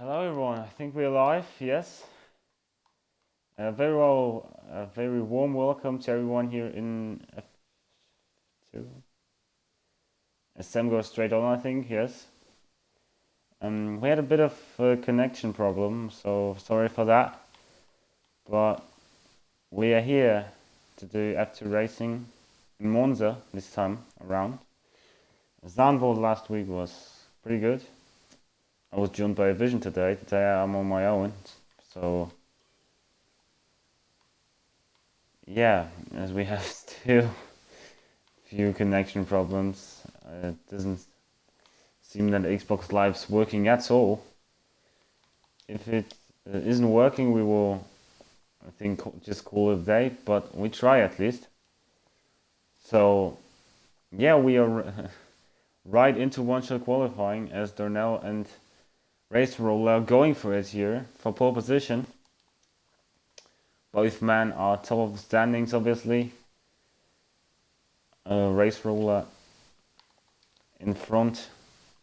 Hello everyone, I think we're live, yes. A very warm welcome to everyone here in F2. Sam goes straight on, I think, yes. We had a bit of a connection problem, so sorry for that. But we are here to do F2 racing in Monza this time around. Zandvoort last week was pretty good. I was joined by a Vision today. Today I'm on my own, so yeah, as we have still few connection problems. It doesn't seem that Xbox Live's working at all. If it isn't working, we will, I think, just call it a day, but we try at least. So, yeah, we are right into one-shot qualifying as Darnell and Race Roller going for it here for pole position. Both men are top of the standings, obviously. Race Roller in front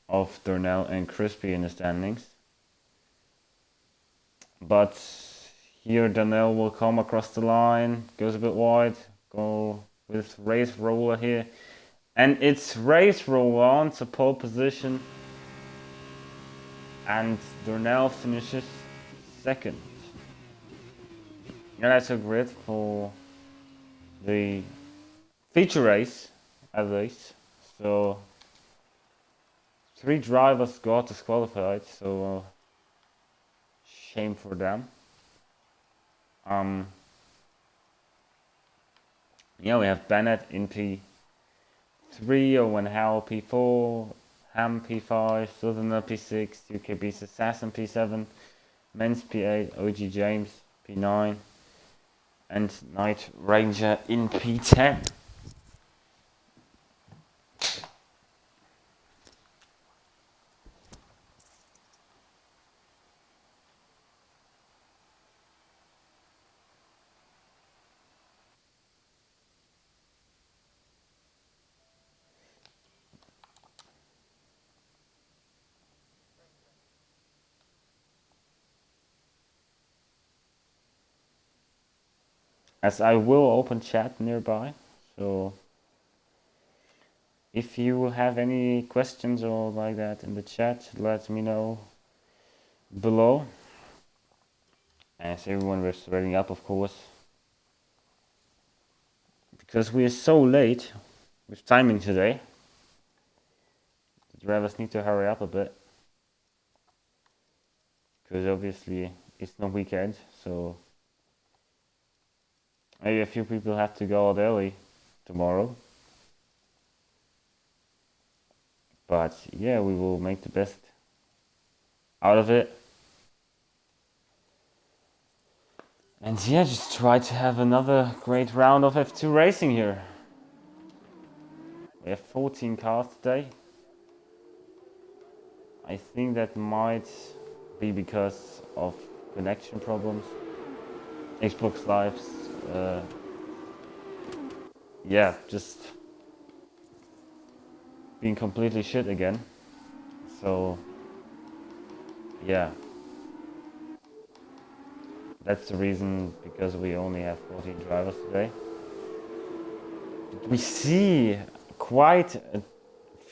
of Darnell and Crispy in the standings. But here Darnell will come across the line, goes a bit wide, go with Race Roller here. And it's Race Roller on to pole position. And Darnell finishes second. And that's a grid for the feature race, at least. So 3 drivers got disqualified, so shame for them. Yeah, we have Bennett in P3, Owen Howell P4, Ham P5, Southerner P6, UKB's Assassin P7, Men's P8, OG James P9, and Night Ranger in P10. As I will open chat nearby, so if you have any questions or like that in the chat, let me know below. As everyone was reading up, of course, because we are so late with timing today. The drivers need to hurry up a bit, because obviously it's not weekend, so maybe a few people have to go out early tomorrow. But yeah, we will make the best out of it. And yeah, just try to have another great round of F2 racing here. We have 14 cars today. I think that might be because of connection problems. Xbox Live's, yeah, just being completely shit again. So, yeah. That's the reason, because we only have 14 drivers today. We see quite a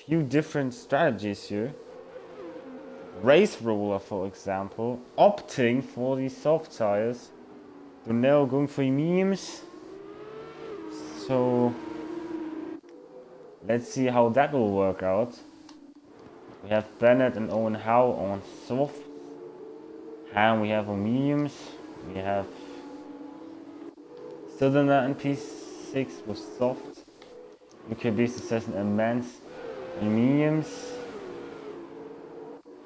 few different strategies here. Race Roller, for example, opting for these soft tires. Darnell going for memes. So let's see how that will work out. We have Bennett and Owen Howe on soft. And we have on mediums. We have Southerner and P6 with soft. UKB Succession and Men's and mediums.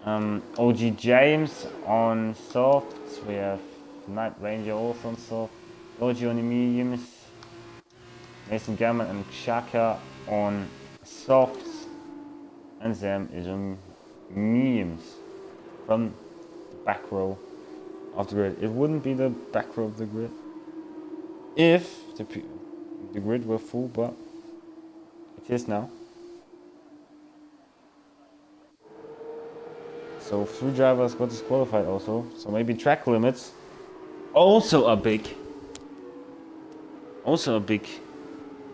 OG James on soft. We have Night Ranger also on soft. OG on the mediums. Mason Gammon and Shaka on soft. And Sam is on mediums from the back row of the grid. It wouldn't be the back row of the grid if the grid were full, but it is now. So 3 drivers got disqualified also. So maybe track limits. Also a big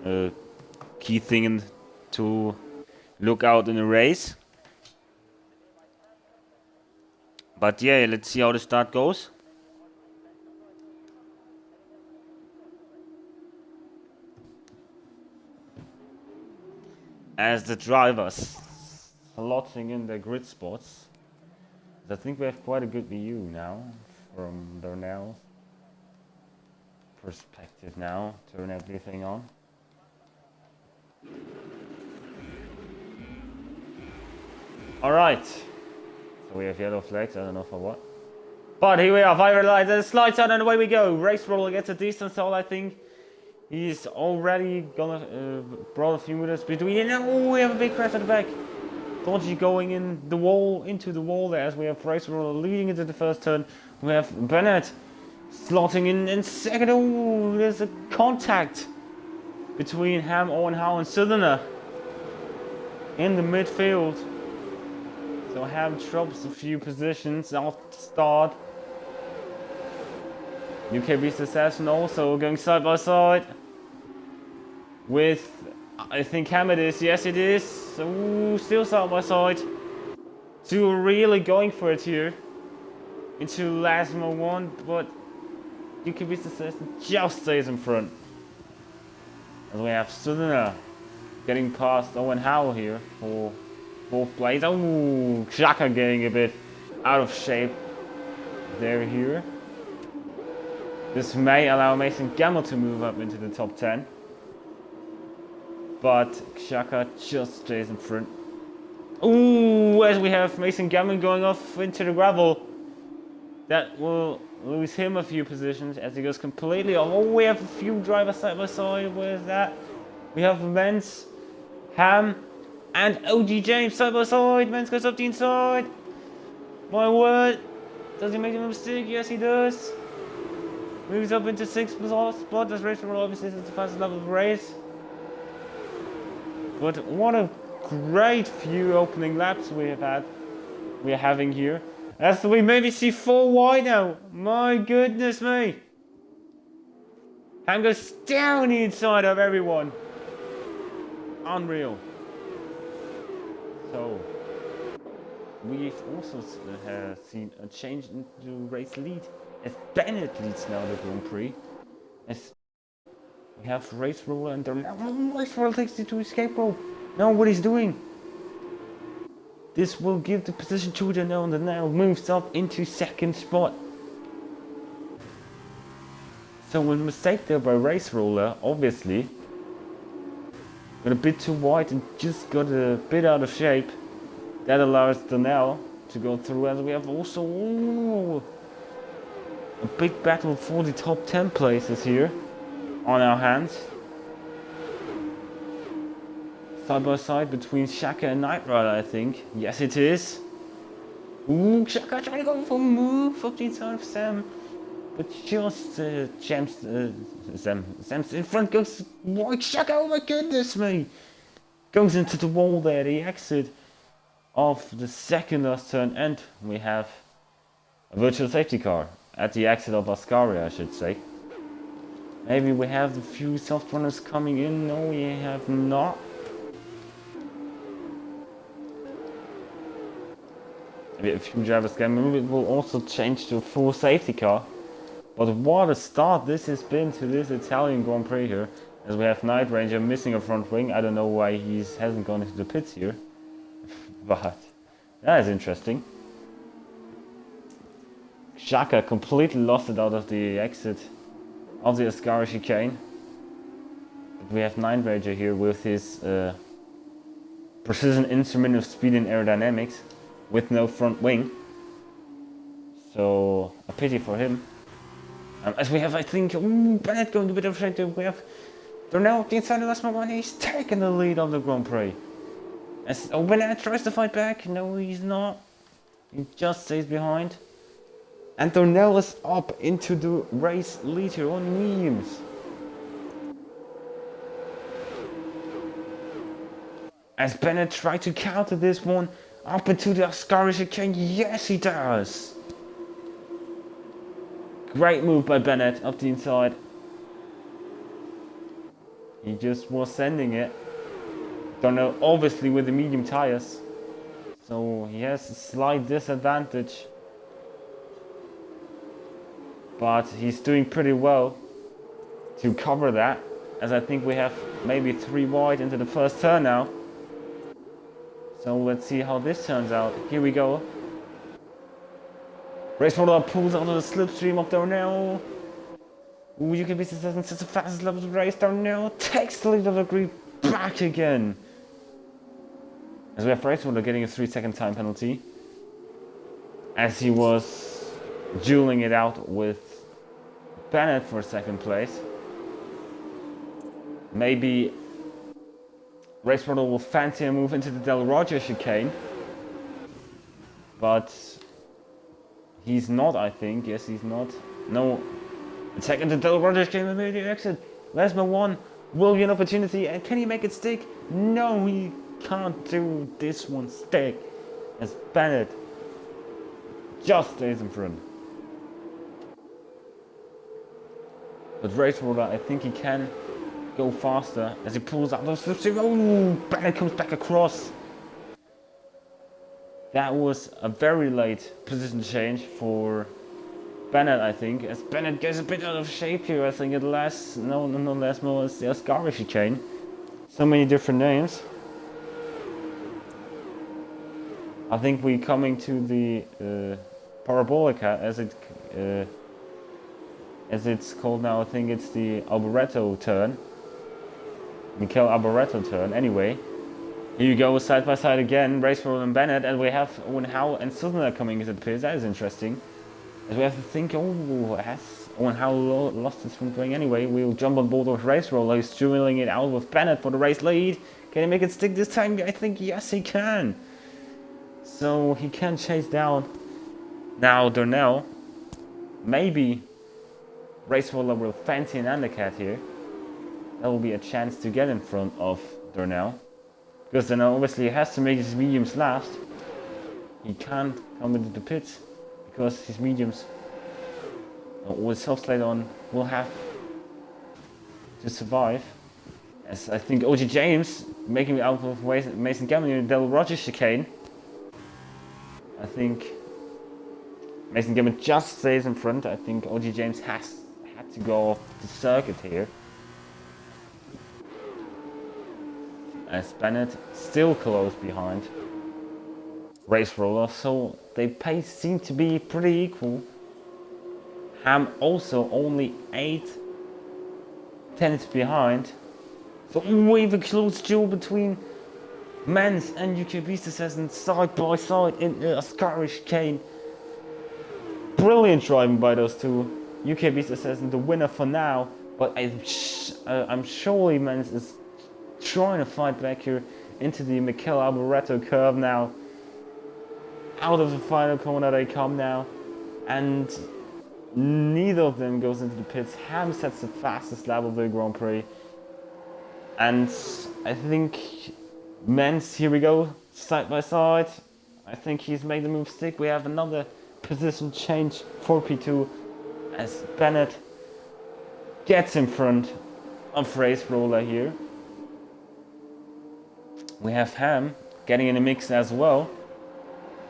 uh, key thing to look out in a race. But yeah, let's see how the start goes. As the drivers slotting in their grid spots. I think we have quite a good view now from Darnell's perspective now. Turn everything on. Alright. So we have yellow flags, I don't know for what. But here we are, fire lights, and slides out and away we go. Race roller gets a decent stall, I think. He's already gonna brought a few meters between, and oh, we have a big crash at the back. Dodgy going in the wall, into the wall there, as we have race roller leading into the first turn. We have Bennett slotting in second. Oh, there's a contact between Ham, Owen Howe, and Southerner in the midfield. So Ham drops a few positions off the start. UKB's Assassin also going side by side with, I think Ham it is, yes it is. Ooh, still side by side. Two are really going for it here into last one, but UKB's Assassin just stays in front. And we have Southerner getting past Owen Howe here for fourth place. Oh, Xhaka getting a bit out of shape there here. This may allow Mason Gamble to move up into the top 10. But Xhaka just stays in front. Ooh, as we have Mason Gamble going off into the gravel. That will lose him a few positions as he goes completely off. Oh, we have a few drivers side by side. Where's that? We have Menz, Ham, and OG James side by side. Menz goes up the inside. My word. Does he make a mistake? Yes, he does. Moves up into 6th spot. This race will obviously is the fastest level of the race. But what a great few opening laps we are having here. As we maybe see 4 wide now. My goodness me. Ham goes down the inside of everyone. Unreal. So we've also seen a change into race lead as Bennett leads now the Grand Prix. As we have race roller and race roller takes it to escape rope. Now what he's doing. This will give the position to Darnell, and Darnell moves up into 2nd spot. So a mistake there by race roller, obviously. Got a bit too wide and just got a bit out of shape. That allows Darnell to go through, and we have also a big battle for the top 10 places here on our hands. Side by side between Xhaka and Knight Rider, I think. Yes, it is. Ooh, Xhaka trying to go for a move up the inside of Sam. But just Sam's in front, goes wide. Xhaka, oh my goodness me. Goes into the wall there, the exit of the second last turn. And we have a virtual safety car at the exit of Ascaria, I should say. Maybe we have the few soft runners coming in. No, we have not. Maybe a few drivers can move. It will also change to a full safety car. But what a start this has been to this Italian Grand Prix here. As we have Night Ranger missing a front wing. I don't know why he hasn't gone into the pits here. But that is interesting. Xhaka completely lost it out of the exit of the Ascara chicane. But we have Night Ranger here with his precision instrument of speed and aerodynamics. With no front wing. So a pity for him. As we have, I think, Bennett going a bit of shape. We have Darnell the inside of last one. He's taking the lead of the Grand Prix. As Bennett tries to fight back. No, he's not. He just stays behind. And Darnell is up into the race lead here on mediums. As Bennett tried to counter this one. Up into the Ascari chicane. Yes, he does. Great move by Bennett up the inside. He just was sending it. Don't know, obviously with the medium tires. So he has a slight disadvantage. But he's doing pretty well to cover that. As I think we have maybe 3 wide into the first turn now. So let's see how this turns out. Here we go. Race roller pulls out of the slipstream of Darnell. Ooh, you can be successful since the fastest level of the race. Darnell takes the lead of the group back again. As we have race roller getting a 3-second time penalty. As he was dueling it out with Bennett for 2nd place. Maybe Race Roller will fancy a move into the Del Roger chicane. But he's not, I think. Yes, he's not. No. Attack into Del Roger chicane with the exit. Lesmo 1 will be an opportunity. And can he make it stick? No, he can't do this one stick. As Bennett just stays in front. But Race Roller, I think he can go faster as he pulls out those slipstream. Oh, Bennett comes back across. That was a very late position change for Bennett, I think, as Bennett gets a bit out of shape here. I think it lasts no less more as the Ascari chicane. So many different names. I think we're coming to the Parabolica as it's called now. I think it's the Alboreto turn. Mikel Alboreto turn. Anyway, here you go, side by side again, Race Roller and Bennett, and we have Owen Howe and Sutherland coming into the pits. That is interesting. As we have to think, has Owen Howe lost his from going anyway? We'll jump on board with Race Roller. He's dueling it out with Bennett for the race lead. Can he make it stick this time? I think yes, he can. So he can chase down now Darnell. Maybe Race Roller will fancy an undercut here. That will be a chance to get in front of Darnell. Because Darnell obviously has to make his mediums last. He can't come into the pits because his mediums with soft slide on will have to survive. As I think OG James making it out of Mason Gamble in the Del Rogers chicane. I think Mason Gamble just stays in front. I think OG James had to go off the circuit here. As Bennett still close behind Race Roller, so their pace seem to be pretty equal. Ham also only 8/10 behind. So we have a close duel between Men's and UKB Assassin side by side in the Ascari chicane. Brilliant driving by those two. UKB Assassin the winner for now, but I'm surely Men's is trying to fight back here into the Mikel Alboreto curve now. Out of the final corner they come now, and neither of them goes into the pits. Ham sets the fastest lap of the Grand Prix, and I think Men's, here we go, side by side. I think he's made the move stick. We have another position change for P2 as Bennett gets in front of Race Roller here. We have Ham getting in the mix as well.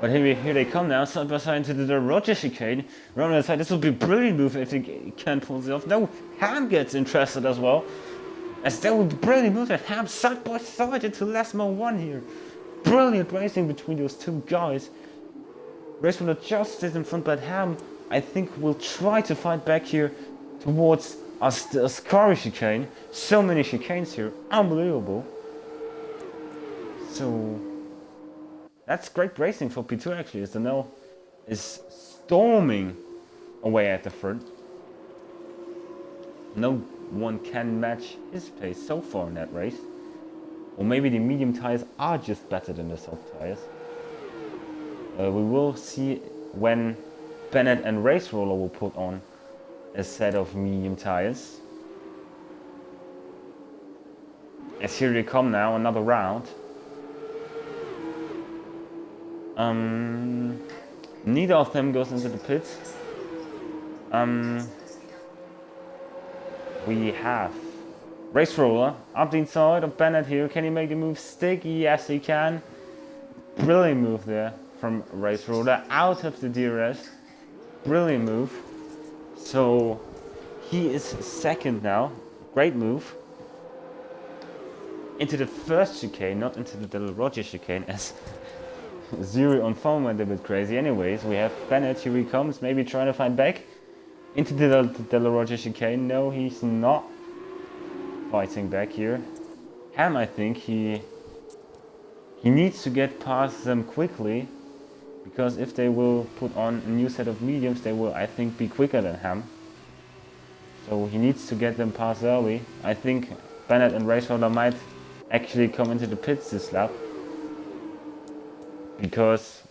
But here they come now, side by side into the Roger chicane. Round the side, this will be a brilliant move if they can pull it off. No, Ham gets interested as well. As that would be a brilliant move at Ham side by side into Lesmo 1 here. Brilliant racing between those two guys. Race Roller just stays in front, but Ham, I think, will try to fight back here towards the Ascari chicane. So many chicanes here, unbelievable. So that's great racing for P2 actually, as Darnell is storming away at the front. No one can match his pace so far in that race. Or maybe the medium tires are just better than the soft tires. We will see when Bennett and Race Roller will put on a set of medium tires. As here they come now, another round. Neither of them goes into the pits. We have Race Roller up the inside of Bennett here. Can he make the move stick? Yes, he can. Brilliant move there from Race Roller out of the DRS. Brilliant move. So he is second now. Great move. Into the first chicane, not into the Del Roger chicane, as Zuri on phone went a bit crazy. Anyways, we have Bennett, here he comes, maybe trying to find back into the Del Roger chicane. No, he's not fighting back here. Ham, I think he needs to get past them quickly, because if they will put on a new set of mediums, they will, I think, be quicker than Ham. So he needs to get them past early. I think Bennett and Raceholder might actually come into the pits this lap, because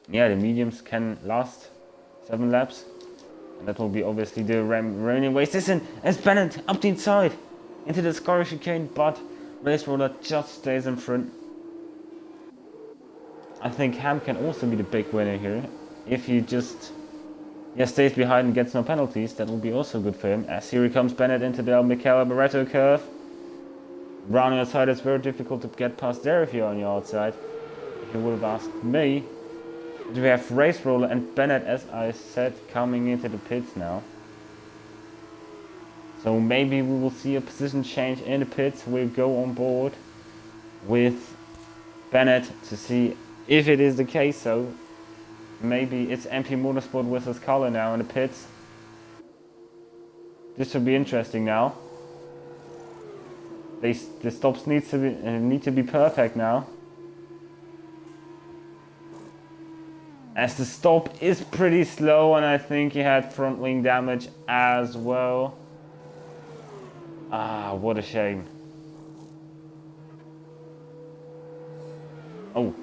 yeah, the mediums can last 7 laps, and that will be obviously the remaining race. Listen, as Bennett up the inside into the Scottish chicane, but Raceholder just stays in front. I think Ham can also be the big winner here if he just stays behind and gets no penalties. That will be also good for him, as here he comes Bennett into the Michele Barretto curve. Round outside, it's very difficult to get past there if you're on your outside. If you would have asked me. But we have Race Roller and Bennett, as I said, coming into the pits now. So maybe we will see a position change in the pits. We'll go on board with Bennett to see if it is the case. So maybe it's MP Motorsport versus Color now in the pits. This will be interesting now. The stops need to be perfect now, as the stop is pretty slow, and I think he had front wing damage as well. Ah, what a shame. Oh.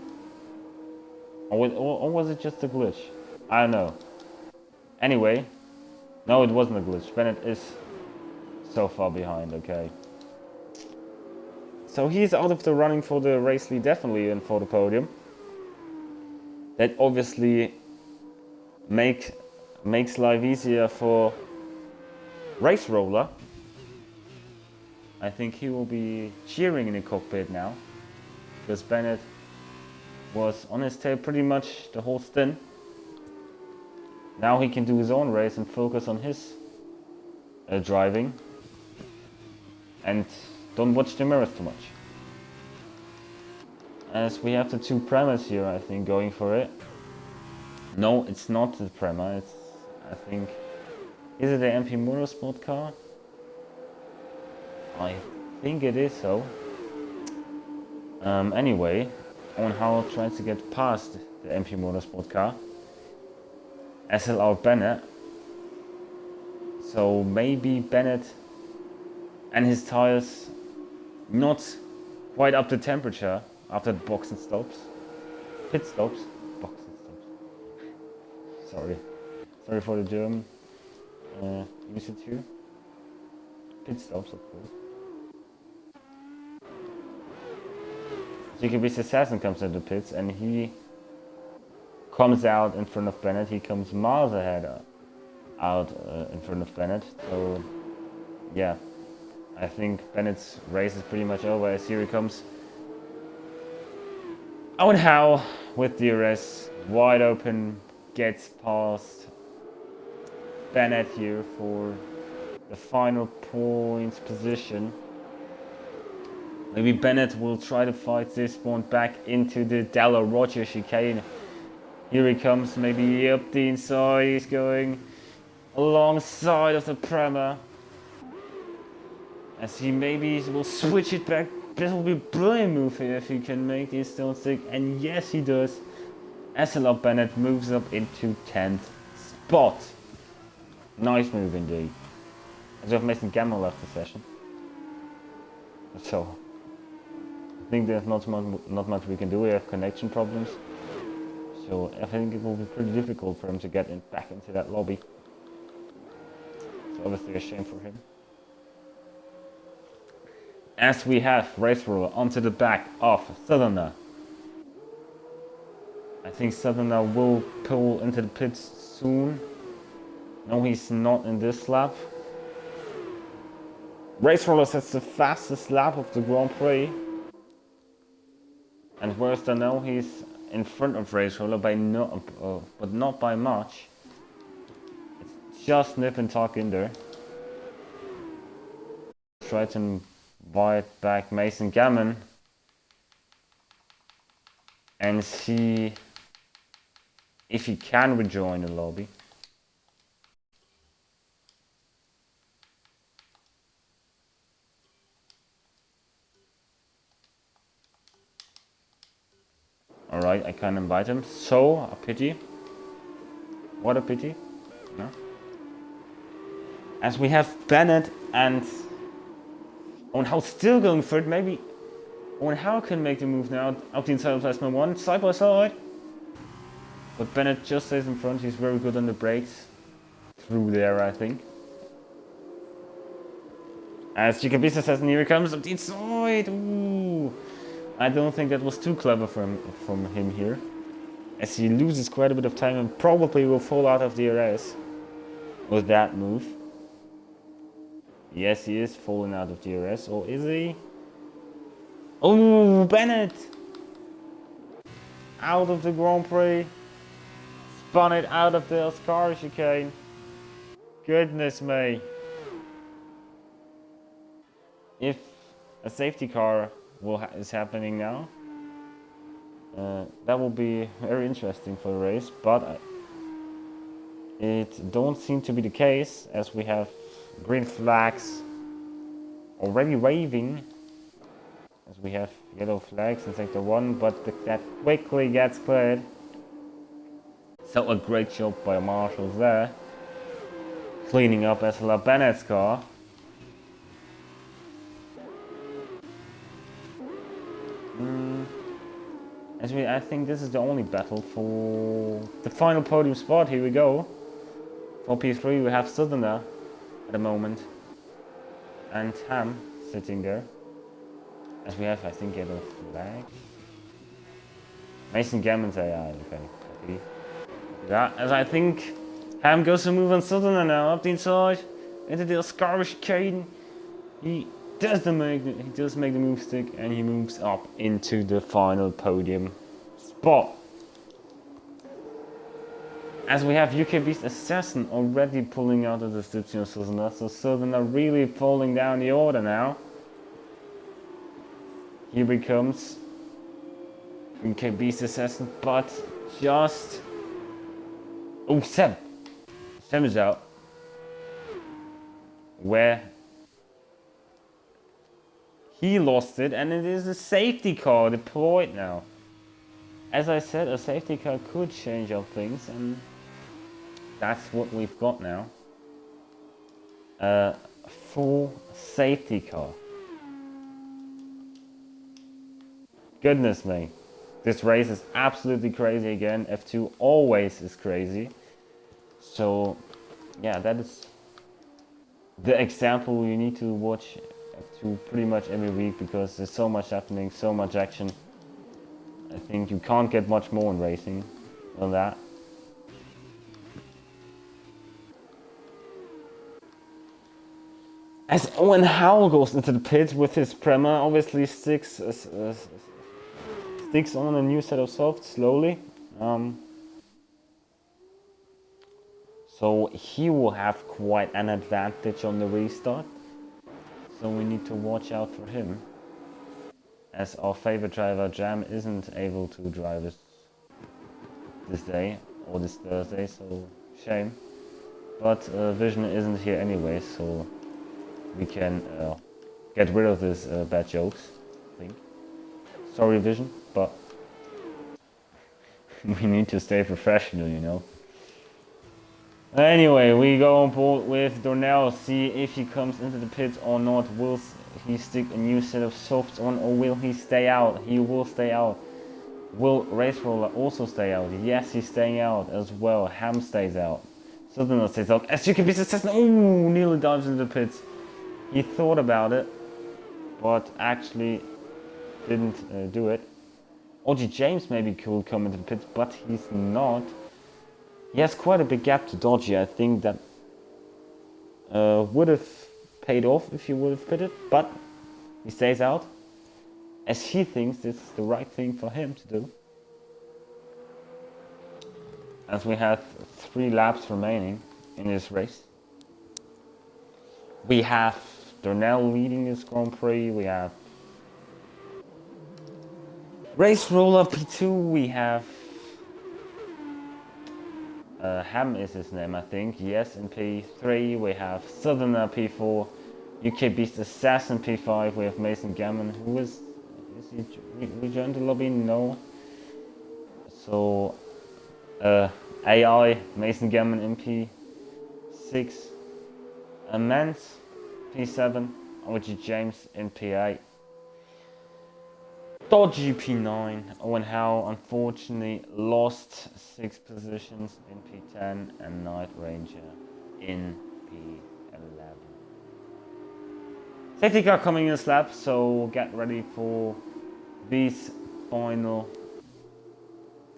Or was it just a glitch? I don't know. Anyway, no, it wasn't a glitch. Bennett is so far behind, okay. So he's out of the running for the race lead, definitely, and for the podium. That obviously makes life easier for Race Roller. I think he will be cheering in the cockpit now, because Bennett was on his tail pretty much the whole stint. Now he can do his own race and focus on his driving, and don't watch the mirrors too much. As we have the 2 Premas here, I think, going for it. No, it's not the Prema, it's, I think, is it the MP Motorsport car? I think it is so. Anyway, Owen Howell tries to get past the MP Motorsport car. SLR Bennett. So maybe Bennett and his tires not quite up to temperature after the box and stops. Pit stops. Box and stops. Sorry for the German usage here. Pit stops, of course. So you can be Assassin comes into the pits, and he comes out in front of Bennett. He comes miles ahead out in front of Bennett. So yeah, I think Bennett's race is pretty much over, as here he comes. Owen Howe with DRS wide open, gets past Bennett here for the final points position. Maybe Bennett will try to fight this one back into the Della Roger chicane. Here he comes, maybe up the inside, he's going alongside of the Prema. As he maybe will switch it back. This will be a brilliant move here if he can make this stone stick, and yes he does. SLR Bennett moves up into 10th spot. Nice move indeed. As we have Mason Gamble left the session. So I think there's not much we can do. We have connection problems. So I think it will be pretty difficult for him to get back into that lobby. So obviously a shame for him. As we have Race Ruler onto the back of Southerner. I think Southerner will pull into the pits soon. No, he's not in this lap. Race Roller sets the fastest lap of the Grand Prix. And worse than now, he's in front of Race Roller by but not by much. It's just nip and tuck in there. Try to invite back Mason Gammon and see if he can rejoin the lobby. Alright, I can't invite him. So, a pity. What a pity. No? As we have Bennett and Owen Howe still going for it. Maybe Owen Howe can make the move now. Out the inside of Plasma 1, side by side. But Bennett just stays in front. He's very good on the brakes. Through there, I think. As Jacobisa says, and here he comes up the inside. Ooh. I don't think that was too clever from him here. As he loses quite a bit of time and probably will fall out of the RS with that move. Yes, he is falling out of the RS, or is he? Oh, Bennett! Out of the Grand Prix. Spun it out of the SLR chicane. Goodness me. If a safety car is happening now, that will be very interesting for the race, but it don't seem to be the case, as we have green flags already waving, as we have yellow flags in sector 1, but that quickly gets cleared. So a great job by marshals there, cleaning up SLR Bennett's car. I think this is the only battle for the final podium spot. Here we go. For P3 we have Southerner at the moment. And Ham sitting there. As we have, I think, yellow flag. Mason Gammon's AI, okay. Yeah, as I think Ham goes to move on Southerner now, up the inside, into the Scarish chicane. He does make the move stick, and he moves up into the final podium spot. As we have UKB's Assassin already pulling out of the description of Southerner, so Southerner really falling down the order now. Here he comes. UKB's Assassin, but just... Oh, Sam! Sam is out. Where he lost it, and it is a safety car deployed now. As I said, a safety car could change up things, and that's what we've got now. A full safety car. Goodness me. This race is absolutely crazy again. F2 always is crazy. So, yeah, that is the example you need to watch F2 pretty much every week, because there's so much happening, so much action. I think you can't get much more in racing than that. As Owen Howe goes into the pit with his Prema, obviously sticks on a new set of softs slowly. So he will have quite an advantage on the restart. So we need to watch out for him, as our favorite driver Jam isn't able to drive this day or this Thursday, so shame. But Vision isn't here anyway, so we can get rid of these bad jokes, I think. Sorry Vision, but we need to stay professional, you know. Anyway, we go on board with Dornell, see if he comes into the pits or not. Will he stick a new set of softs on, or will he stay out? He will stay out. Will Race Roller also stay out? Yes, he's staying out as well. Ham stays out. Southerner stays out. As you can be successful. Oh, nearly dives into the pits. He thought about it, but actually didn't do it. OG James maybe could come into the pit, but he's not. He has quite a big gap to Dodgy. I think that would have paid off if he would have pitted, but he stays out as he thinks this is the right thing for him to do. As we have 3 laps remaining in this race. We have Darnell leading this Grand Prix. We have Race Roller P2. We have Ham is his name, I think. Yes, in P3. We have Southerner P4. UK Beast Assassin P5. We have Mason Gammon. Who is he rejoined the lobby? No. So AI Mason Gammon in P6. Mance P7. OG James in P8. Dodgy P9. Owen Howe unfortunately lost 6 positions in P10 and Night Ranger in P11. Safety car coming in this lap, so get ready for these final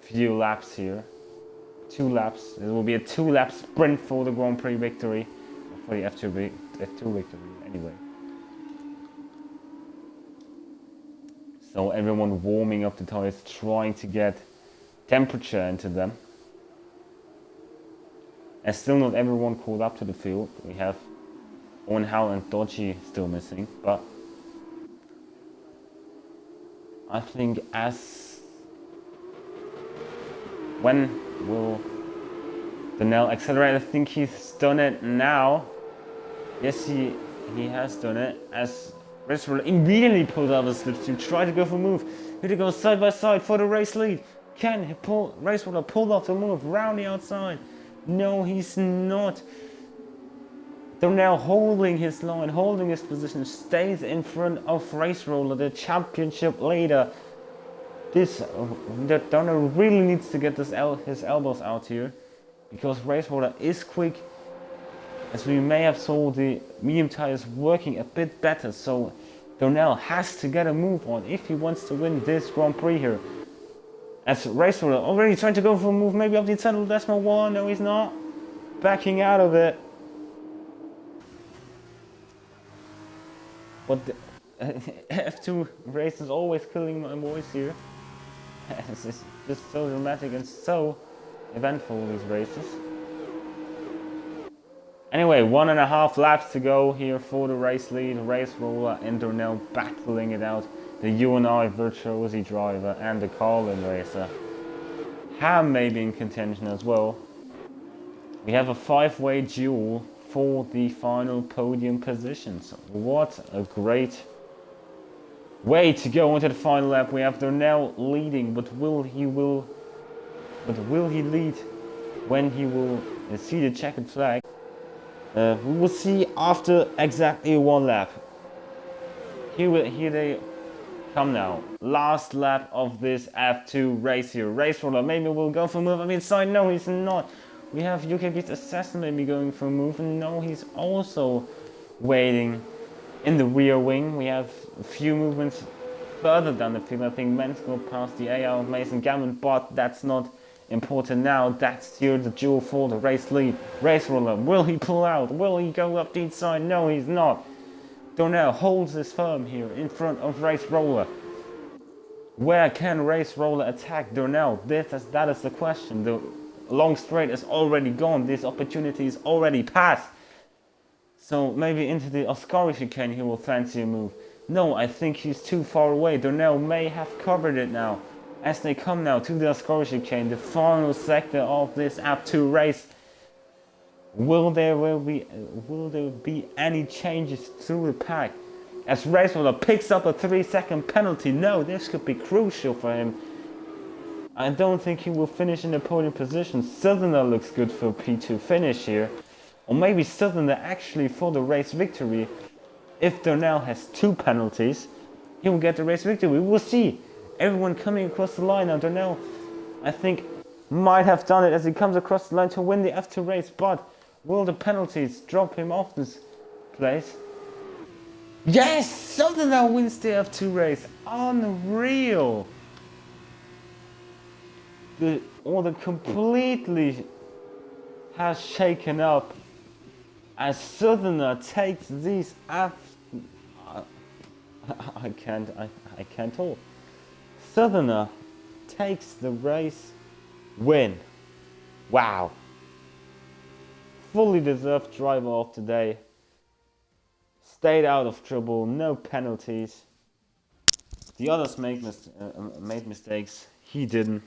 few laps here. 2 laps. It will be a 2-lap sprint for the Grand Prix victory, or for the F2 victory anyway. So everyone warming up the tires, trying to get temperature into them. And still not everyone called up to the field. We have Owen Howe and Dodgy still missing, but I think when will Donnell accelerate? I think he's done it now. Yes, he has done it, as Race Roller immediately pulled out of the slipstream, tried to go for a move. Here to go side by side for the race lead. Can he pull? Race Roller pulled off the move round the outside. No, he's not. They're now holding his line, holding his position, stays in front of Race Roller, the championship leader. Donner really needs to get his elbows out here, because Race Roller is quick. As we may have saw the medium tires working a bit better, so Donnell has to get a move on if he wants to win this Grand Prix here. As Race Roller already trying to go for a move, maybe up the 10.1, no he's not. Backing out of it. But the F2 race is always killing my voice here. It's just so dramatic and so eventful, these races. Anyway, 1.5 laps to go here for the race lead. Race Roller and Darnell battling it out. The UNI virtuosi driver and the Carlin racer. Ham may be in contention as well. We have a 5-way duel for the final podium positions. What a great way to go into the final lap. We have Darnell leading, but will he lead when he will see the checkered flag? We will see after exactly 1 lap. Here they come now. Last lap of this F2 race here. Race Roller maybe will go for a move. I mean, side, no, he's not. We have UK Beast Assassin maybe going for a move, and no, he's also waiting in the rear wing. We have a few movements further down the field. I think Men's go past the AR of Mason Gammon, but that's not important now. That's here the duel for the race lead. Race Roller, will he pull out? Will he go up the inside? No, he's not. Darnell holds his firm here in front of Race Roller. Where can Race Roller attack Darnell? That is the question. The long straight is already gone. This opportunity is already passed. So maybe into the Oscari chicane he will fancy a move. No, I think he's too far away. Darnell may have covered it now. As they come now to the Oscari chicane, the final sector of this F2 race. Will there be any changes through the pack? As Race Roller picks up a 3-second penalty. No, this could be crucial for him. I don't think he will finish in the podium position. Southerner looks good for a P2 finish here. Or maybe Southerner actually for the race victory. If Darnell has 2 penalties, he will get the race victory. We will see. Everyone coming across the line now. Darnell, I think, might have done it as he comes across the line to win the F2 race. But will the penalties drop him off this place? Yes! Southerner wins the F2 race. Unreal! the order completely has shaken up as Southerner takes these I can't talk. Southerner takes the race win. Wow. Fully deserved driver of today. Stayed out of trouble, no penalties. The others made mistakes, he didn't.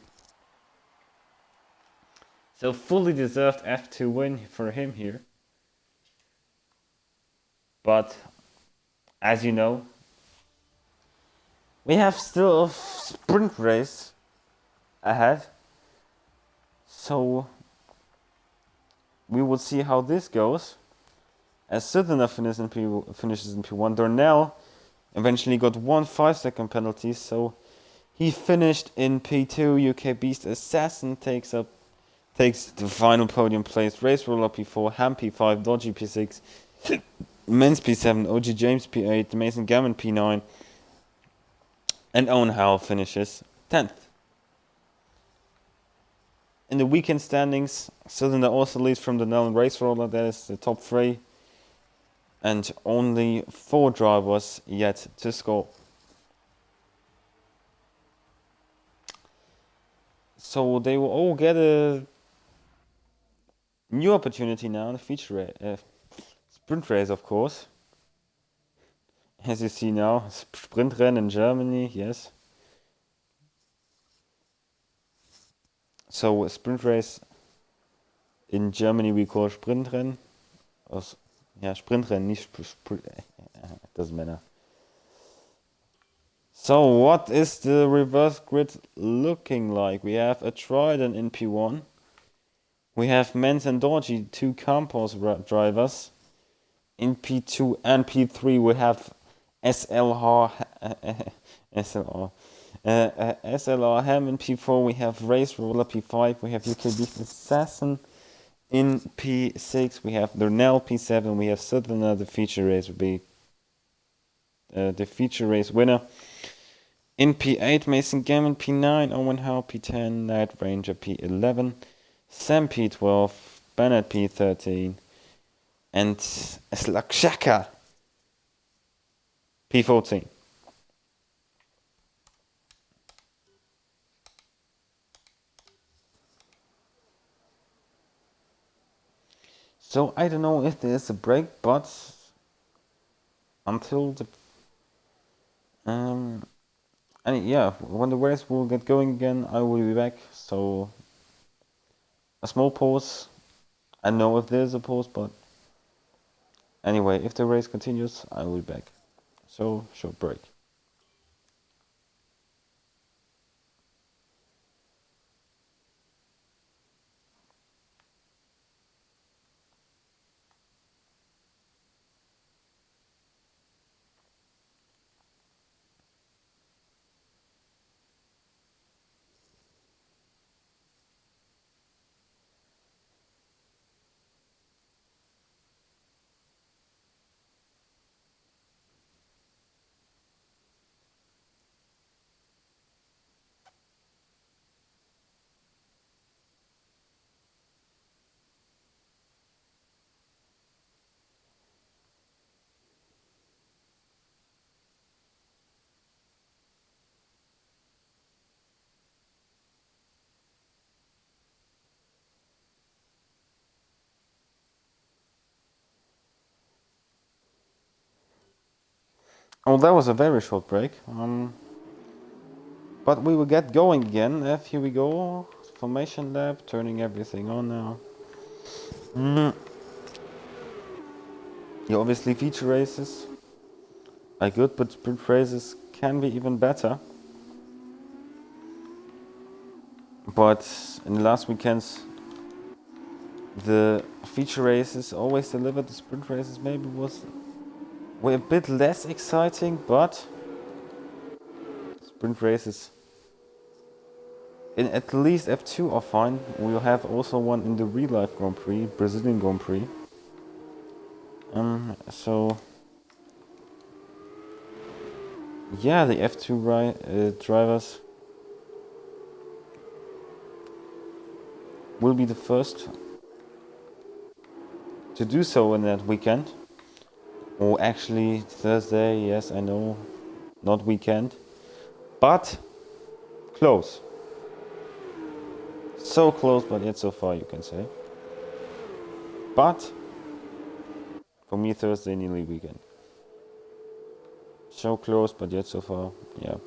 So fully deserved F2 win for him here. But as you know, we have still a sprint race ahead. So we will see how this goes. As Southerner finishes in P1, Darnell eventually got 1 5-second penalty, so he finished in P2. UK Beast Assassin takes the final podium place. Race Roller P4, Ham P5, Dodgy P6, Men's P7, OG James P8, Mason Gammon P9, and Owen Howell finishes 10th. In the weekend standings, Southerner also leads from the Darnell Race Roller, that is the top 3. And only 4 drivers yet to score. So they will all get a new opportunity now in the feature sprint race, of course. As you see now, sprint run in Germany, yes. So a sprint race in Germany we call Sprintrennen. Yeah, Sprintrennen, nicht doesn't matter. So what is the reverse grid looking like? We have a Trident in P1. We have Menz and Dorji, 2 Campos drivers. In P2 and P3 we have SLR Ham. In P4 we have Race Roller. P5 we have UK Beast Assassin. In P6 we have Darnell. P7 we have Southerner, the feature race will be the feature race winner. In P8 Mason Gammon. P9 Owen Howe. P10 Night Ranger. P11 Sam P12, Bennett P13, and SLR P14. So I don't know if there is a break, but until the and yeah, when the race will get going again, I will be back. So a small pause. I don't know if there's a pause, but anyway, if the race continues, I will be back. So short break. Oh, that was a very short break. But we will get going again. Here we go. Formation lab, turning everything on now. Yeah, obviously feature races are good, but sprint races can be even better. But in the last weekends, the feature races always delivered. The sprint races maybe were a bit less exciting, but sprint races in at least F2 are fine. We'll have also one in the real life Grand Prix, Brazilian Grand Prix. So yeah, the F2 drivers will be the first to do so in that weekend. Or actually Thursday, yes, I know, not weekend, but close. So close, but yet so far, you can say. But for me, Thursday nearly weekend. So close, but yet so far, yeah.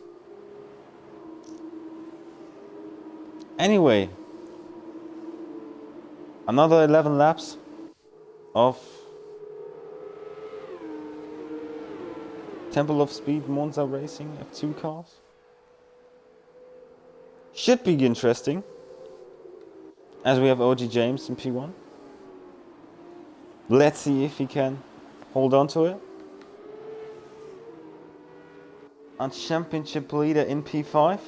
Anyway, another 11 laps of Temple of Speed Monza Racing F2 cars. Should be interesting, as we have OG James in P1. Let's see if he can hold on to it. A championship leader in P5.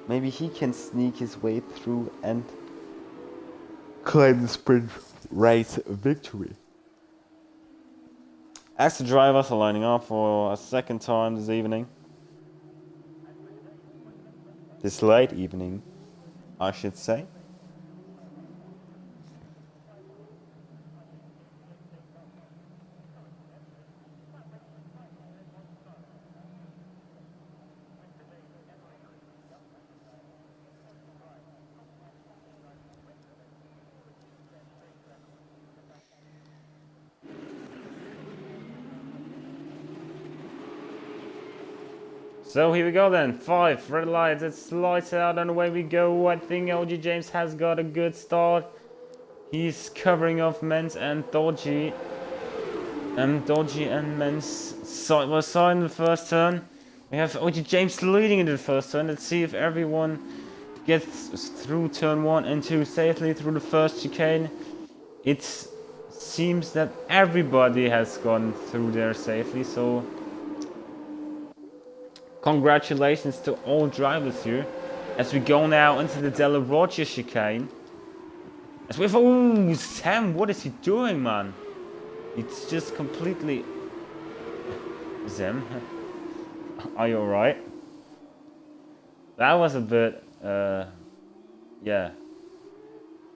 Maybe he can sneak his way through and claim the sprint race victory. As the drivers are lining up for a second time this evening. This late evening, I should say. So here we go then, 5 red lights, it's lights out and away we go. I think OG James has got a good start. He's covering off Menz and Dodgy. Dodgy and Menz side by side in the first turn. We have OG James leading into the first turn. Let's see if everyone gets through turn 1 and 2 safely through the first chicane. It seems that everybody has gone through there safely, so congratulations to all drivers here as we go now into the Della Roggia chicane. As we have, oh, Sam, what is he doing, man? It's just completely... Sam, are you alright? That was a bit, yeah,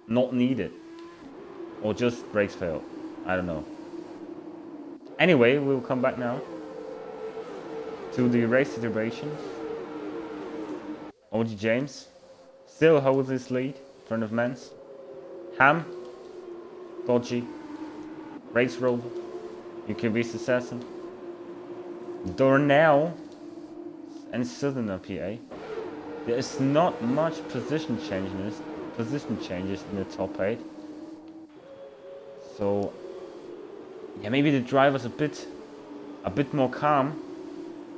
not needed. Or just brakes failed. I don't know. Anyway, we'll come back now to the race situation. OG James still holds his lead in front of Menz. Ham, Dodgy, Race Rover, UKB's Assassin, Dornell, and Southerner PA. There is not much position changes in the top 8. So yeah, maybe the driver's a bit more calm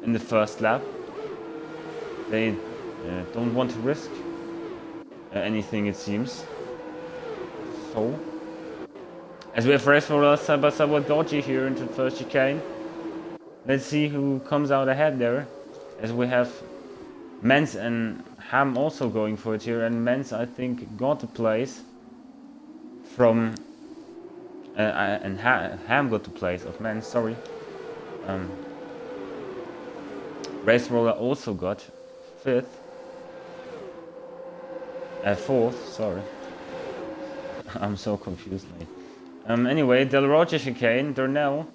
in the first lap. They don't want to risk anything, it seems. So, as we have race for side by side with Dodgy here into the first chicane. Let's see who comes out ahead there. As we have Menz and Ham also going for it here, and Menz I think got the place from and Ham got the place of Menz, sorry. Race Roller also got 5th. 4th, sorry. I'm so confused, mate. Anyway, Del Roger chicane, Darnell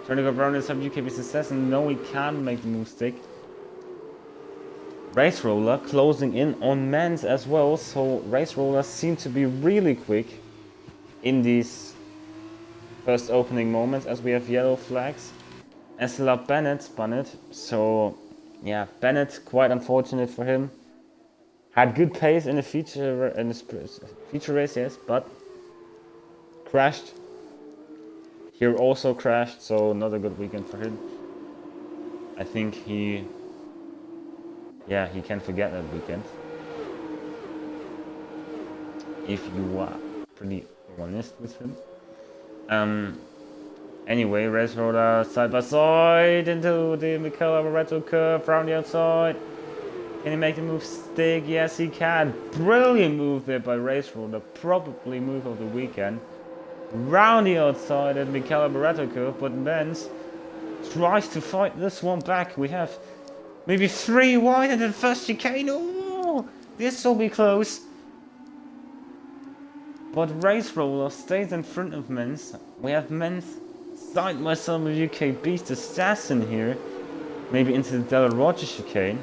trying to go around and some UKB success, and no, he can't make the move stick. Race Roller closing in on Menz as well, so Race Roller seem to be really quick in these first opening moments as we have yellow flags. SLR Bennett spun it, so yeah, Bennett, quite unfortunate for him. Had good pace in the feature race, yes, but crashed. Here also crashed, so not a good weekend for him. I think he can forget that weekend. If you are pretty honest with him. Anyway, Race Roller side by side into the Michele Barretto curve around the outside. Can he make the move stick? Yes, he can. Brilliant move there by Race Roller. Probably move of the weekend. Round the outside at Michele Barretto curve, but Menz tries to fight this one back. We have maybe 3 wide at the first chicane. Oh, this will be close. But Race Roller stays in front of Men's. We have Men's side by side with UK Beast Assassin here. Maybe into the Della Roger chicane.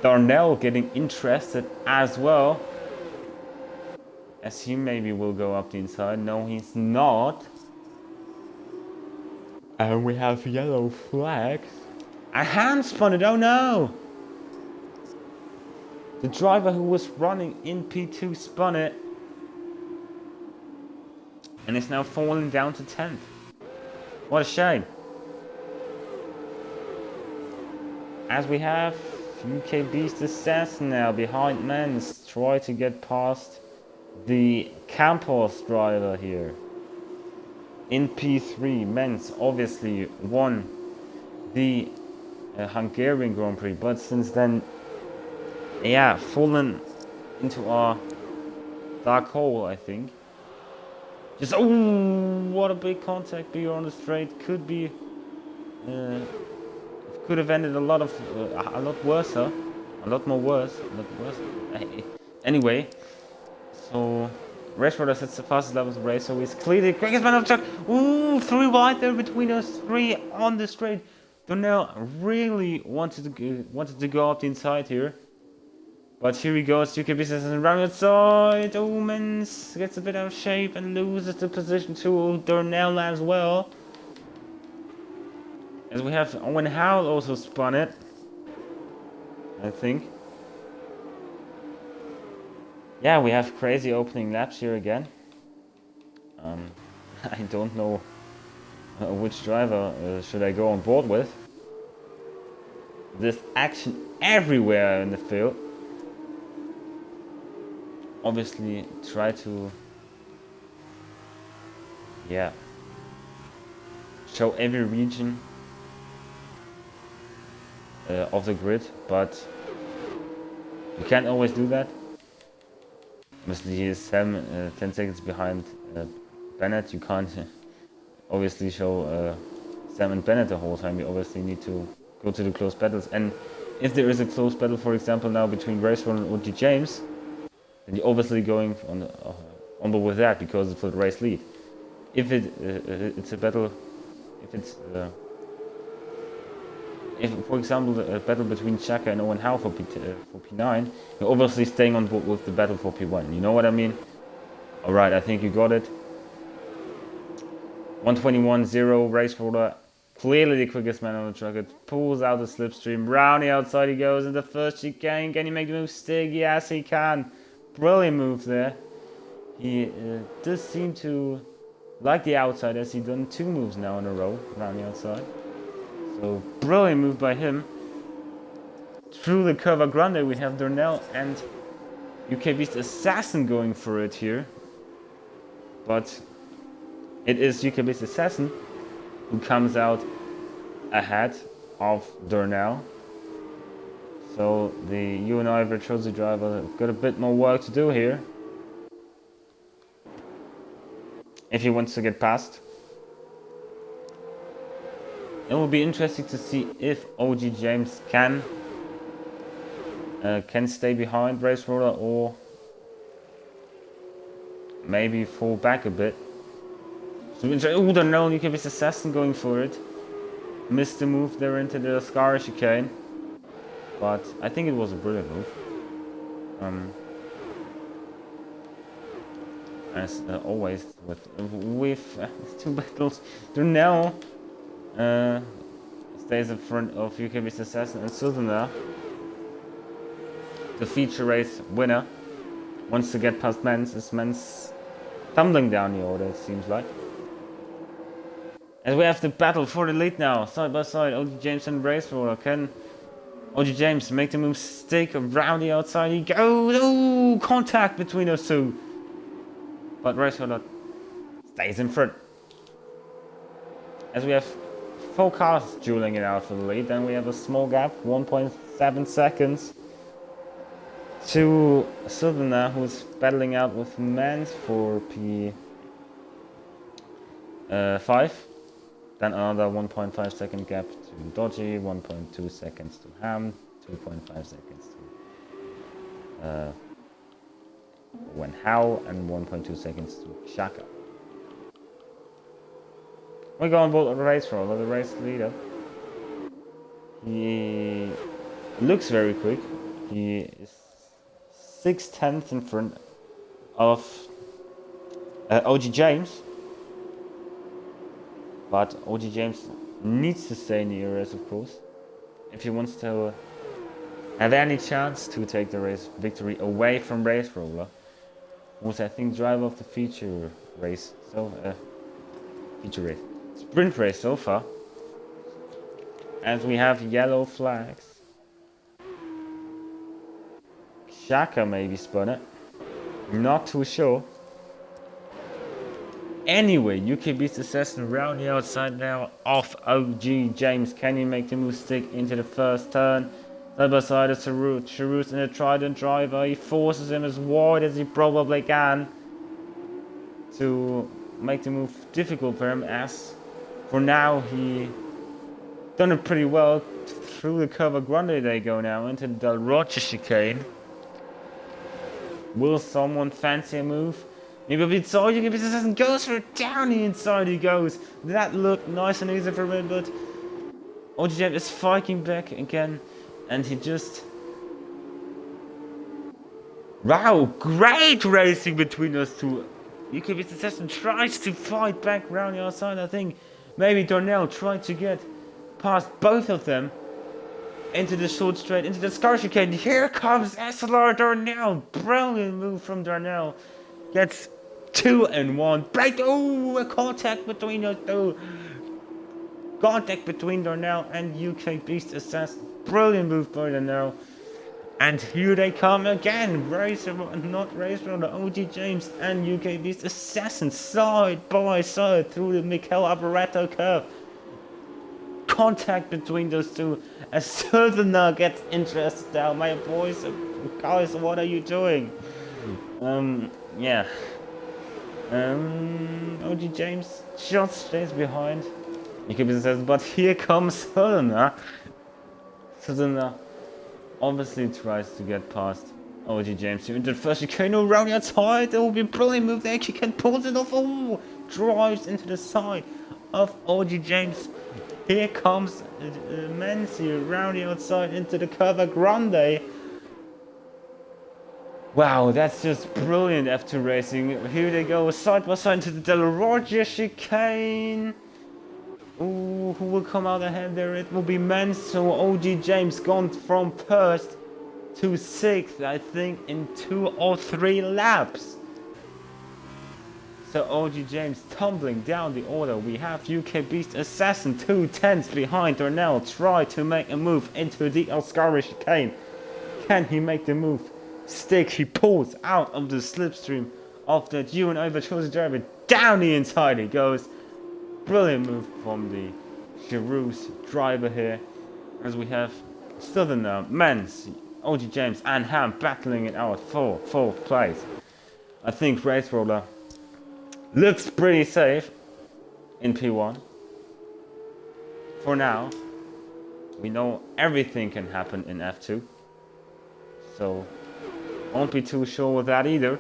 Darnell getting interested as well. As he maybe will go up the inside. No, he's not. And we have yellow flags. A hand spun it, oh no! The driver who was running in P2 spun it. And is now falling down to 10th. What a shame. As we have UK Beast Assassin now behind Men's, try to get past the Campos driver here. In P3, Men's obviously won the Hungarian Grand Prix, but since then, yeah, fallen into our dark hole, I think. Just, oh, what a big contact here on the straight. Could be, could have ended a lot worse. Anyway, so Race Roller sets the fastest lap of the race, so he's clearly the quickest man of the track. Ooh, 3 wide there between us, 3 on the straight. Donnell really wanted to go up the inside here. But here he goes, UK Business and round outside. Omens gets a bit out of shape and loses the position to Darnell as well. As we have Owen Howell also spun it, I think. Yeah, we have crazy opening laps here again. I don't know which driver should I go on board with. There's action everywhere in the field. Obviously try to show every region of the grid, but you can't always do that. Obviously he is 10 seconds behind Bennett. You can't obviously show Sam and Bennett the whole time. You obviously need to go to the close battles, and if there is a close battle, for example now between Race Roller and OG James, then you're obviously going on board with that because it's for the race lead. If it's a battle, if for example a battle between Chaka and Owen Howe for P9, you're obviously staying on board with the battle for P1. You know what I mean? Alright, I think you got it. 121.0 Race Roller, clearly the quickest man on the track. It pulls out the slipstream. Round the outside he goes in the first chicane. Can he make the move stick? Yes, he can. Brilliant move there. He does seem to like the outside, as he's done 2 moves now in a row around the outside. So brilliant move by him. Through the Curva Grande we have Darnell and UK Beast Assassin going for it here. But it is UK Beast Assassin who comes out ahead of Darnell. So the UNI Virtuosi driver have got a bit more work to do here if he wants to get past. It will be interesting to see if OG James can stay behind Race Roller or maybe fall back a bit. So, oh, Darnell, UK Beast Assassin going for it. Missed the move there into the Scar chicane. But I think it was a brilliant move. As always with 2 battles, Darnell stays in front of UK Beast Assassin and Southerner. The feature race winner wants to get past Men's, as Men's tumbling down the order, it seems like. As we have the battle for the lead now, side by side, OG James and Race Roller. Can OG James make the move stick around the outside? He goes, oh, contact between those two. But Race Roller stays in front. As we have 4 cars dueling it out for the lead, then we have a small gap, 1.7 seconds. To Southerner, who's battling out with Mans for P5. Then another 1.5 second gap to Dodgy, 1.2 seconds to Ham, 2.5 seconds to When how, and 1.2 seconds to Shaka. We're going for the race roller, the race leader. He looks very quick. He is 6/10 in front of OG James. But OG James needs to stay in the race, of course, if he wants to have any chance to take the race victory away from Race Roller, who's I think driver of the feature race. Feature race, sprint race so far. As we have yellow flags. Shaka maybe spun it. Not too sure. Anyway, UK beats Assassin around the outside now off OG James. Can he make the move stick into the first turn? Side by side is Charus. Charus in a Trident driver. He forces him as wide as he probably can to make the move difficult for him, as for now he done it pretty well. Through the cover grande they go now into the Del Rocha chicane. Will someone fancy a move? Maybe a bit so you can be Assassin goes for it, down the inside he goes. That looked nice and easy for him, but OG James is fighting back again, and he just... Wow, great racing between those two. UK Assassin tries to fight back round the outside. I think maybe Darnell tried to get past both of them into the short straight, into the scar chicane. Here comes SLR Darnell. Brilliant move from Darnell. Gets 2 and 1. Break. Oh, a contact between those two. Contact between Darnell and UK Beast Assassin. Brilliant move by Darnell. And here they come again. Not Racer, the OG James and UK Beast Assassin side by side through the Mikel Apparato curve. Contact between those two as Southerner gets interested now. My boys, guys, what are you doing? Yeah. OG James just stays behind. UK says, but here comes Southerner. Southerner obviously tries to get past OG James here into the first chicane around the outside. There will be a brilliant move there. He can pull it off. Oh, drives into the side of OG James. Here comes Menzi around the outside into the cover grande. Wow, that's just brilliant F2 racing. Here they go side by side into the Del Roger chicane. Ooh, who will come out ahead there? It will be Menz. So OG James gone from first to 6th, I think, in 2 or 3 laps. So OG James tumbling down the order. We have UK Beast Assassin 2/10 behind Darnell. Try to make a move into the Oscari chicane. Can he make the move stick? He pulls out of the slipstream of that UN overchosen driver. Down the inside he goes. Brilliant move from the Charus driver here. As we have Southerner, Menz, OG James and Ham battling it out for 4th place. I think Race Roller looks pretty safe in P1. For now, we know everything can happen in F2. So, won't be too sure with that either.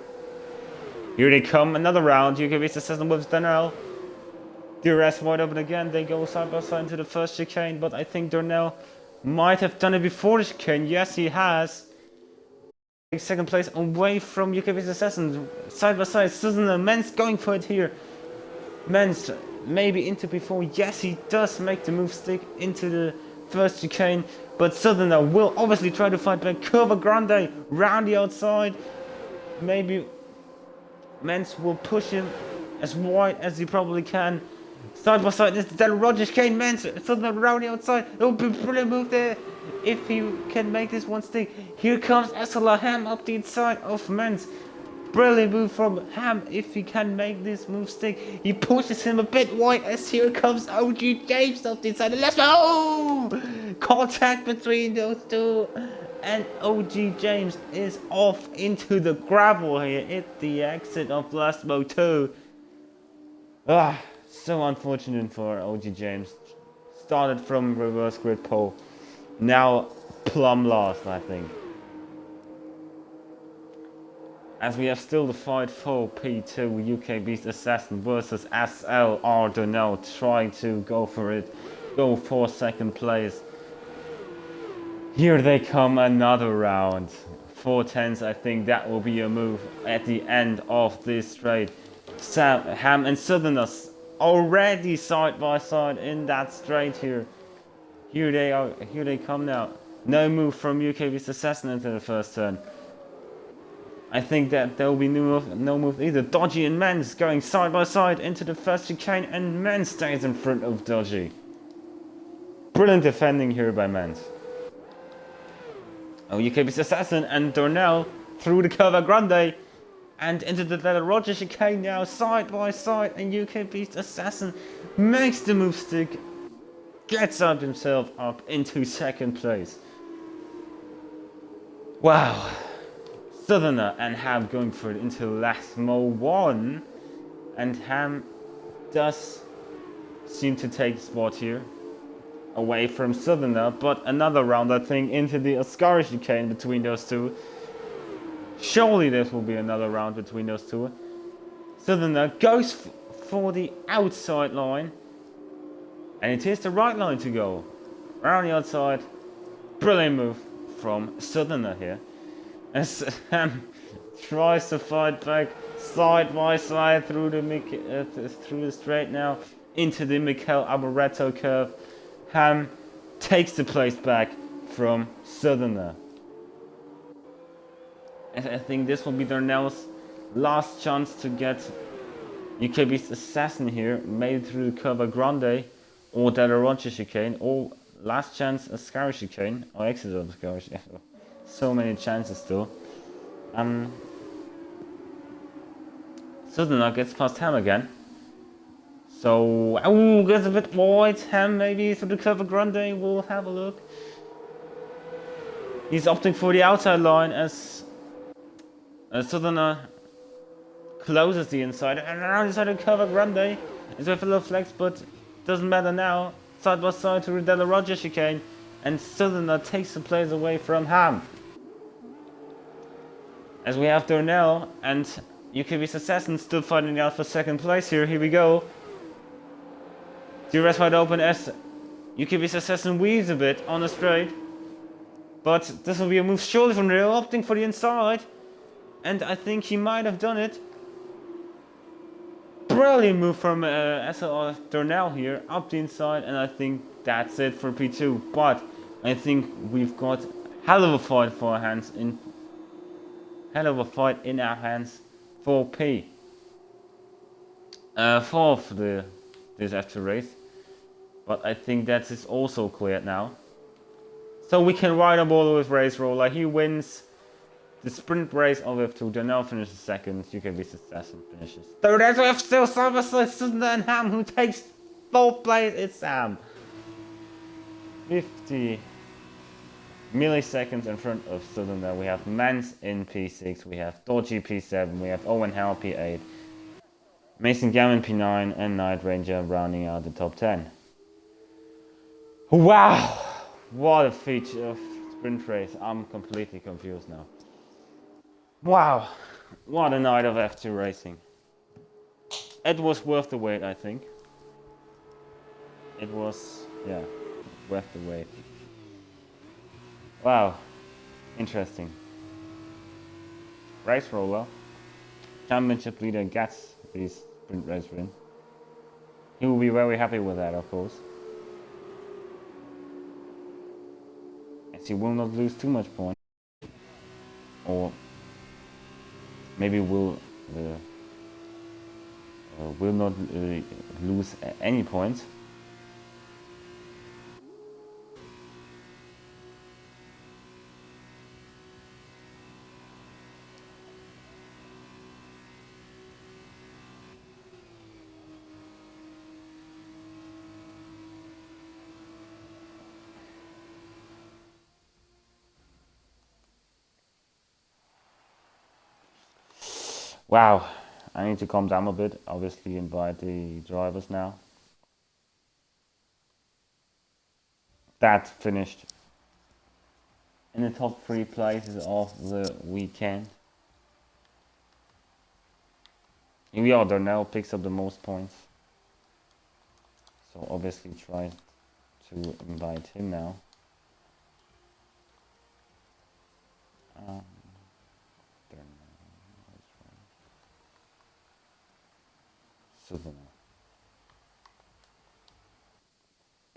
Here they come, another round. UK Beast Assassin with Darnell. DRS wide open again. They go side by side into the first chicane, but I think Darnell might have done it before the chicane. Yes, he has. 2nd place away from UK Beast Assassin. Side by side, Southerner, Menz going for it here. Menz maybe into before. Yes, he does make the move stick into the first chicane, but Southerner will obviously try to fight back. Curva Grande round the outside. Maybe Menz will push him as wide as he probably can. Side by side is the Del Roger chicane. Menz Southerner round the outside. It will be a brilliant move there if he can make this one stick. Here comes SLR Ham up the inside of Menz. Brilliant move from Ham if he can make this move stick. He pushes him a bit wide as here comes OG James up the inside. Let's go! Contact between those two. And OG James is off into the gravel here at the exit of last mode 2. So unfortunate for OG James. Started from reverse grid pole. Now plumb last, I think. as we have still the fight for P2 UK Beast Assassin versus SLR Donnell trying to go for it, go for second place. Here they come, another round. 410s, I think that will be a move at the end of this straight. Sam, Ham and Southerners already side by side in that straight here. Here they come now. No move from UK Beast Assassin into the first turn. I think that there will be no move either. Dodgy and Men's going side by side into the first chicane, and Men's stays in front of Dodgy. Brilliant defending here by Men's. Oh, UK Beast Assassin and Dornell through the Curva Grande and into the Della Roger chicane now side by side, and UK Beast Assassin makes the move stick, gets up himself up into second place. Wow. Southerner and Ham going for it into last mo 1, and Ham does seem to take the spot here away from Southerner, but another round I think into the Ascari chicane between those two. Surely this will be another round between those two. Southerner goes for the outside line, and it is the right line to go. Around the outside, brilliant move from Southerner here. As Ham tries to fight back side by side through the straight now into the Mikel Alboreto curve. Ham takes the place back from Southerner. And I think this will be Darnell's last chance to get UK Beast Assassin here, made it through the Curva Grande or Della Rocha chicane, or last chance Ascari chicane, or exit of Ascari chicane. So many chances still. Southerner gets past Ham again. So, gets a bit wide. Ham maybe through the Curva Grande. We'll have a look. He's opting for the outside line as Southerner closes the inside, and around inside the Curva Grande is with a little flex, but doesn't matter now. Side by side to Della Roger chicane, and Southerner takes the place away from Ham. As we have Dornell and UK Beast Assassin still fighting out for second place here. Here we go. DRS wide open as UK Beast Assassin weaves a bit on the straight. But this will be a move surely from Real, opting for the inside. And I think he might have done it. Brilliant move from SLR Dornell here, up the inside, and I think that's it for P2. But I think we've got hell of a fight for our hands in our hands for P. For this after race. But I think that is also cleared now. So we can ride on board with Race Roller. He wins the sprint race of F2. Donnell finishes second. UK Beast Assassin finishes third. As we have still side by side Southerner and Ham, who takes fourth place. It's Sam. 50 milliseconds in front of Southerner. We have Mans in P6. We have Dodgy P7. We have Owen Howell P8. Mason Gammon P9 and Night Ranger rounding out the top 10. Wow! What a feature of sprint race. I'm completely confused now. Wow! What a night of F2 racing. It was worth the wait, I think. It was, yeah, worth the wait. Wow. Interesting. Race roller. Championship leader gets this sprint race win. He will be very happy with that, of course. As he will not lose too much points. Or maybe will not lose any points. Wow, I need to calm down a bit, obviously invite the drivers now. That finished in the top 3 places of the weekend. Here we are, Darnell picks up the most points. So obviously try to invite him now. Sudana.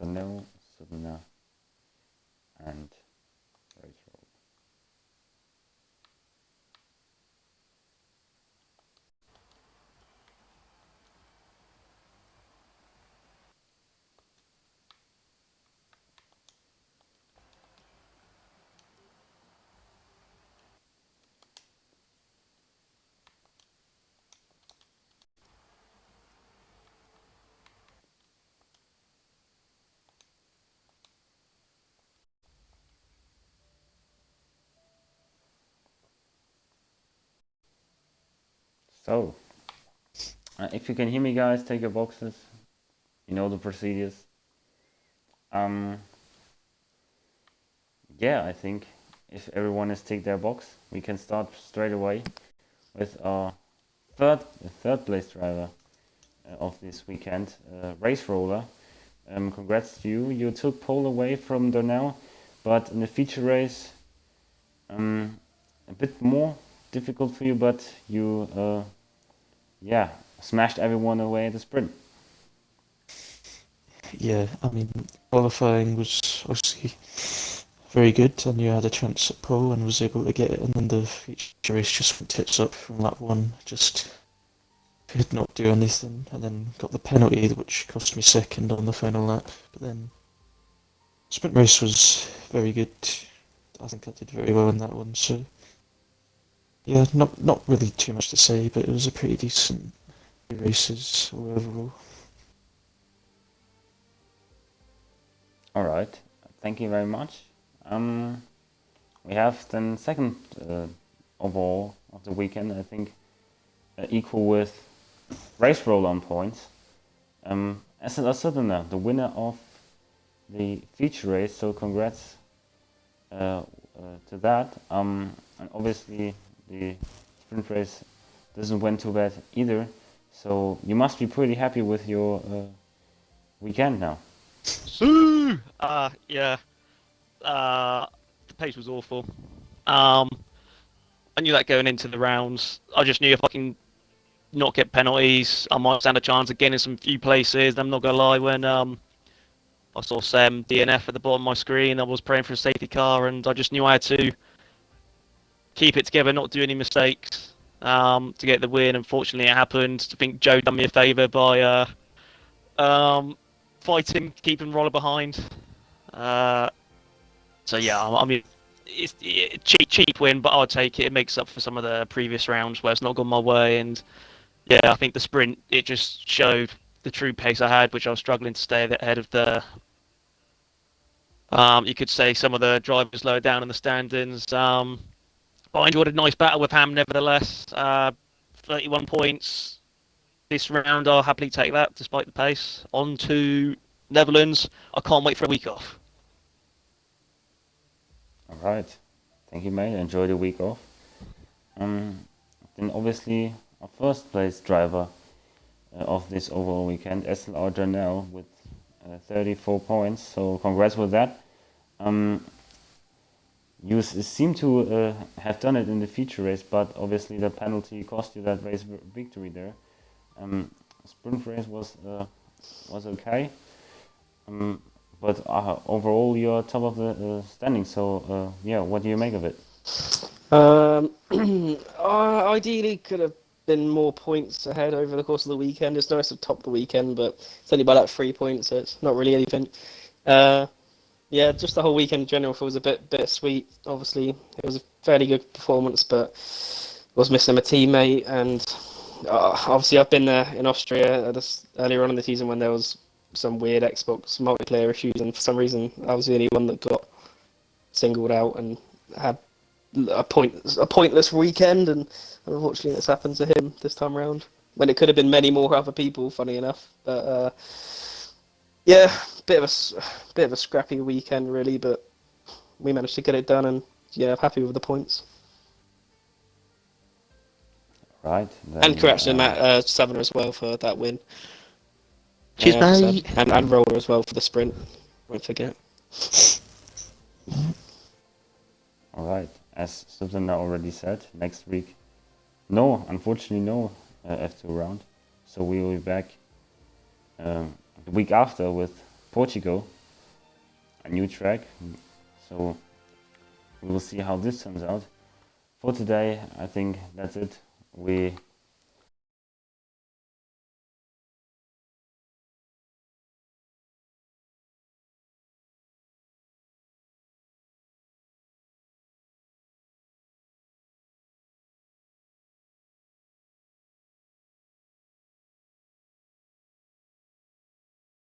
Darnell, Sudana, and Race Roll. So, if you can hear me, guys, take your boxes. You know the procedures. Yeah, I think if everyone has ticked their box, we can start straight away with our third place driver of this weekend, Race Roller. Congrats to you. You took pole away from Darnell, but in the feature race, a bit more difficult for you, but you, yeah, smashed everyone away at the sprint. Yeah, I mean, qualifying was obviously very good. I knew I had a chance at pole and was able to get it, and then the feature race just went tits up from lap one. Just could not do anything, and then got the penalty, which cost me second on the final lap. But then sprint race was very good. I think I did very well in that one. So yeah, not really too much to say, but it was a pretty decent races overall. All right, thank you very much. We have then second overall of the weekend, I think, equal with Race Roll on points. SLR Southerner, the winner of the feature race, so congrats to that. And obviously the sprint race doesn't went too bad either, so you must be pretty happy with your weekend now. Yeah. The pace was awful. I knew that going into the rounds. I just knew if I can not get penalties, I might stand a chance of getting some few places. I'm not gonna lie, when I saw Sam DNF at the bottom of my screen, I was praying for a safety car, and I just knew I had to keep it together, not do any mistakes, to get the win. Unfortunately, it happened. I think Joe done me a favour by fighting, keeping Roller behind. So yeah, I mean, it's cheap win, but I'll take it. It makes up for some of the previous rounds where it's not gone my way. And yeah, I think the sprint, it just showed the true pace I had, which I was struggling to stay ahead of the. You could say some of the drivers lower down in the standings. But I enjoyed a nice battle with Ham, nevertheless. 31 points this round. I'll happily take that, despite the pace. On to Netherlands. I can't wait for a week off. All right, thank you, mate. Enjoy the week off. Then obviously our first place driver of this overall weekend, SLR Janelle, with 34 points. So congrats with that. You seem to have done it in the feature race, but obviously the penalty cost you that race victory there. Sprint race was okay, but overall you're top of the standing. So yeah, what do you make of it? Ideally, could have been more points ahead over the course of the weekend. It's nice to top the weekend, but it's only by like 3 points, so it's not really anything. Yeah, just the whole weekend in general was a bit bittersweet. Obviously, it was a fairly good performance, but was missing my teammate. And obviously, I've been there in Austria earlier on in the season when there was some weird Xbox multiplayer issues, and for some reason, I was the only one that got singled out and had a pointless weekend. And unfortunately, this happened to him this time around, when it could have been many more other people. Funny enough, but. Yeah, bit of a scrappy weekend really, but we managed to get it done, and yeah, I'm happy with the points. Right. And Then, congrats to Matt Southerner as well for that win. Cheers, As I mate. said. And Roller as well for the sprint. Won't forget. all right. As Subtana already said, next week, no, unfortunately, no F2 round. So we will be back the week after with Portugal, a new track. So we will see how this turns out. For today, I think that's it. We